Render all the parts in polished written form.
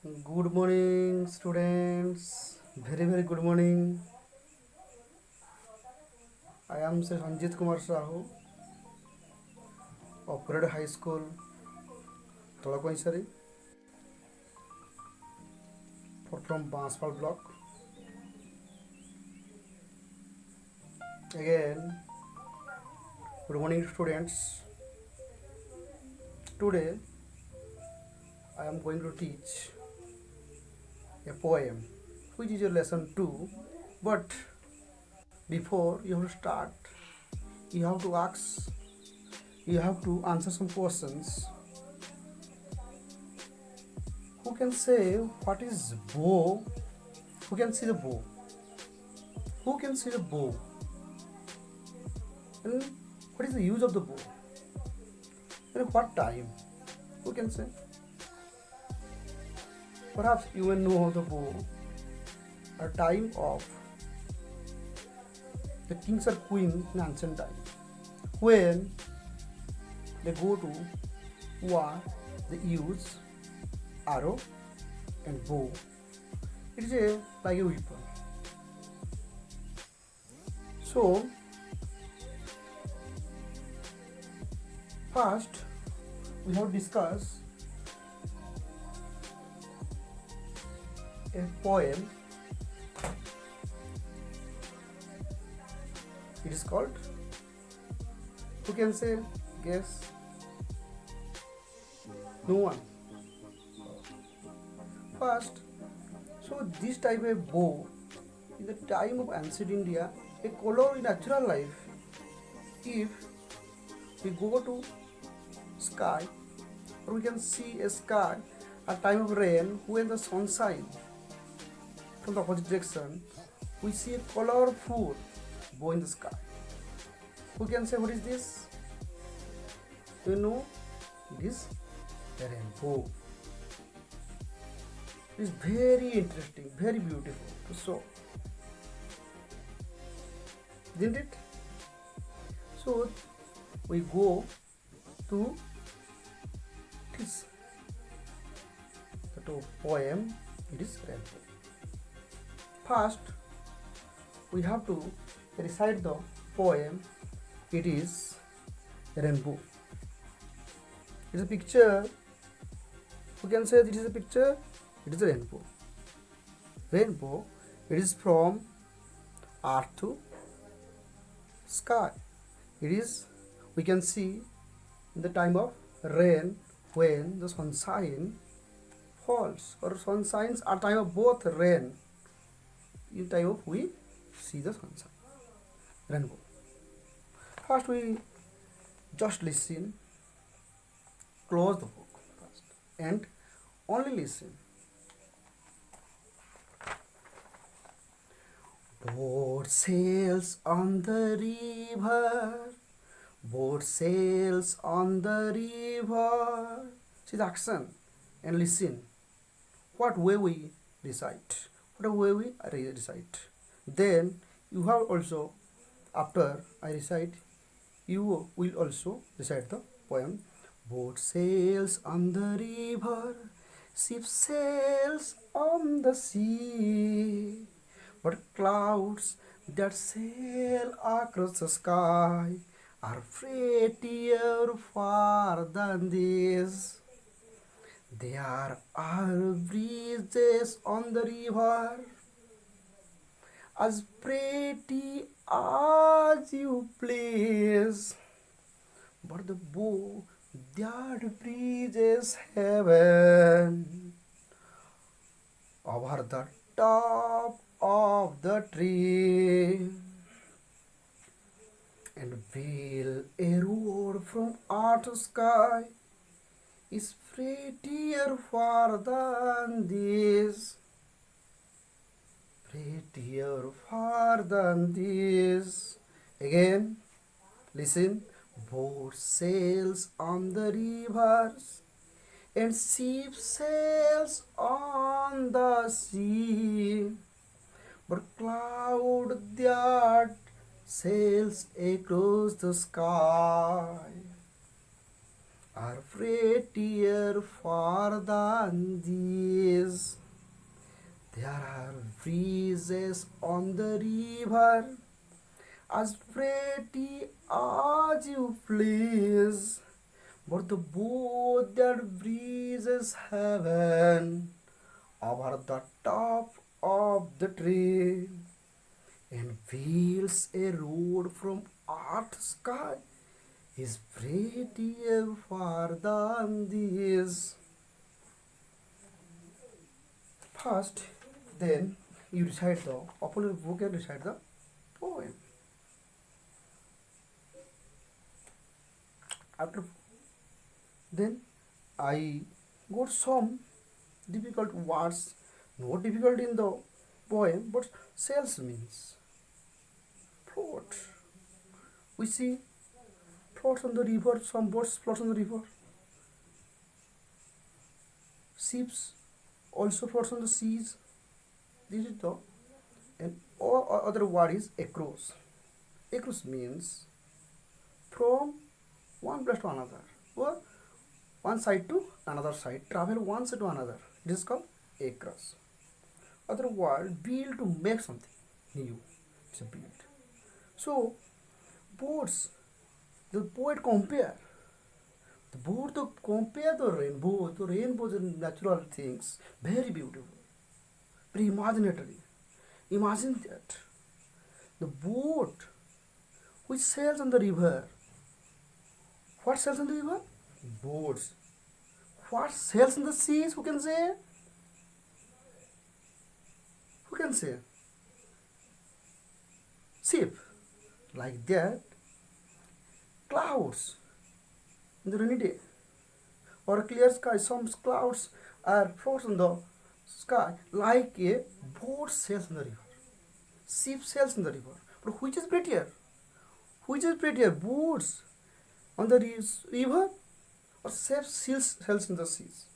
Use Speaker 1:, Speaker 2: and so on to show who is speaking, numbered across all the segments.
Speaker 1: Good morning, students. Very good morning. I am Sir Sanjit Kumar Sahu of Parade High School, Tolakoisari, from Banswal block. Again, good morning, students. Today, I am going to teach a poem, which is a lesson 2. But before you have to start, you have to ask, you have to answer some questions. Who can say what is bow? Who can see the bow? Who can see the bow? And what is the use of the bow? And what time? Who can say? Perhaps you will know the bow, a time of the kings or queen in ancient time. When they go to war, they use arrow and bow. It is like a weapon. So, first we have discussed a poem. It is called. Who can say? Guess. No one. First, so this type of bow, in the time of ancient India, a color in natural life. If we go to sky, or we can see a sky at time of rain when the sun shines from the opposite direction, we see a colorful bow in the sky. Who can say what is this? You know, it is a rainbow. It is very interesting, very beautiful to show, isn't it? So we go to this the poem. It is rainbow. First, we have to recite the poem. It is rainbow. It's a picture. Who can say this is a picture? It is a rainbow. Rainbow. It is from earth to sky. It is, we can see in the time of rain when the sunshine falls, or sun shines at time of both rain. In time of we see the sunshine. Rainbow. First we just listen, close the book first, and only listen. Boat sails on the river, boat sails on the river. See the action and listen. What way we recite? What way we recite? Then you have also, after I recite, you will also recite the poem. Boat sails on the river, ship sails on the sea, but clouds that sail across the sky are prettier far than this. There are breezes on the river as pretty as you please, but the bow that breezes heaven over the top of the tree, and will a road from earth to sky is prettier far than this, prettier far than this. Again, listen. Boat sails on the rivers, and ship sails on the sea, but cloud that sails across the sky are prettier far than these. There are breezes on the river as pretty as you please. But the boat that breezes heaven over the top of the tree and wheels a road from earth to sky is prettier far than this. First, then you recite the open your book and recite the poem. After then I got some difficult words, not difficult in the poem, but sales means float. We see floats on the river, some boats float on the river. Ships also floats on the seas. This is the and all other word is across. Across means from one place to another or one side to another side, travel one side to another. It is called across. Other word build to make something new. It's a build. So boats, the poet compare the boat to compare the rainbows and natural things, very beautiful, very imaginatory. Imagine that the boat which sails on the river. What sails on the river? Boats. What sails in the seas? Who can say? Who can say? Ship. Like that, clouds in the rainy day or a clear sky. Some clouds are floats on the sky like a boat sails in the river. Ship sails in the river. But which is prettier? Which is prettier? Boats on the river or ship sails in the seas?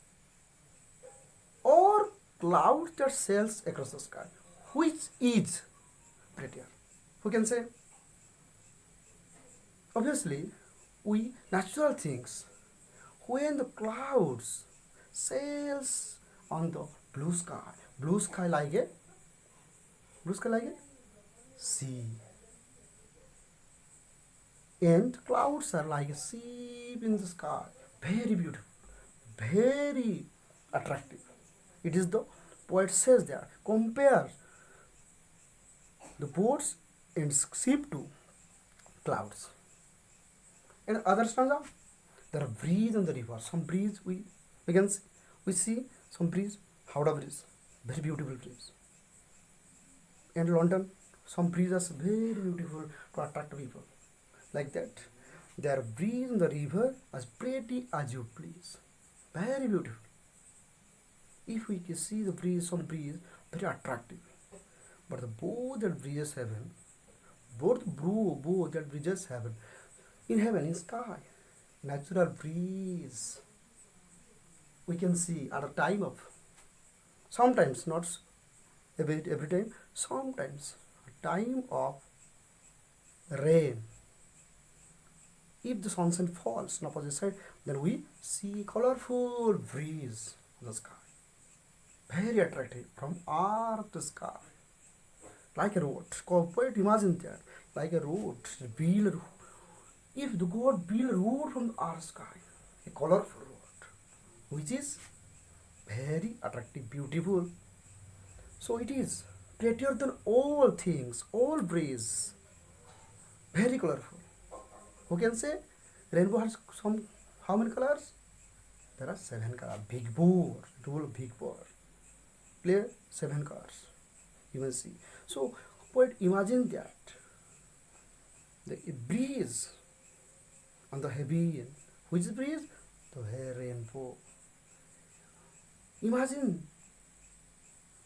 Speaker 1: Or clouds that sails across the sky? Which is prettier? Who can say? Obviously, we natural things. When the clouds sails on the blue sky like a sea, and clouds are like a sheep in the sky. Very beautiful, very attractive. It is the poet says there. Compare the boats and sheep to clouds. And other stanza, there are breeze on the river. Some breeze we can see, we see some breeze. Howrah breeze, very beautiful breeze. And London, some breezes very beautiful to attract people. Like that, there are breeze on the river as pretty as you please. Very beautiful. If we can see the breeze, some breeze, very attractive. But the both that breezes heaven, both that breezes heaven, in heaven, in sky, natural breeze. We can see at a time of, sometimes not every time, sometimes a time of rain. If the sunshine falls on opposite side, then we see colorful breeze in the sky. Very attractive from earth to sky. Like a road. Poet imagine that. Like a road. Build. If the God build a road from the earth sky, a colorful road, which is very attractive, beautiful. So it is prettier than all things, all breeze. Very colorful. Who can say rainbow has some how many colors? There are 7 colors. Big board, rule big board. Play 7 colors. You will see. So poet imagine that the breeze on the heavy, which breeze? The rainbow. Imagine,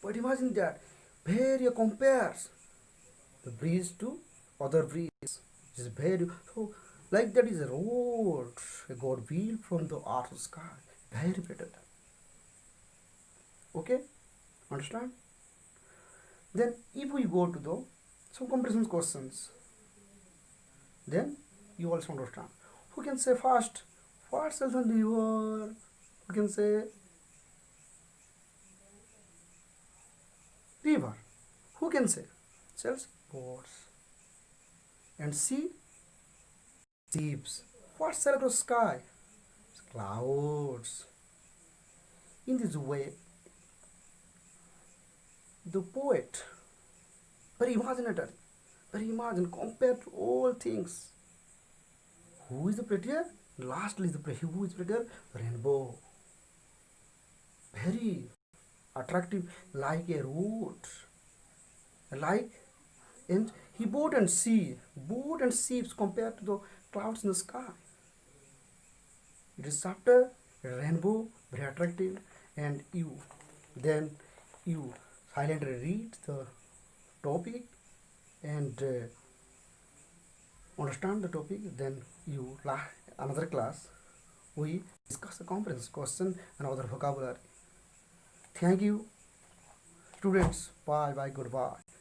Speaker 1: but imagine that very compares the breeze to other breeze. It is very so like that is a road a God built from the earth to sky. Very better. Okay, understand? Then if we go to the some comparison questions, then you also understand. Who can say first What sells on the river? You can say river. Who can say? Sells boats. And sea? Ships. What sail across sky? Clouds. In this way, the poet, very imaginative, very imagine, compared to all things. Who is the prettier? Lastly, who is prettier? Rainbow. Very attractive, like a road, like, and he boat and ships compared to the clouds in the sky. It is after rainbow, very attractive, and you, then you silently read the topic and understand the topic. Then you another class we discuss the comprehension question and other vocabulary. Thank you, students. Bye bye. Goodbye.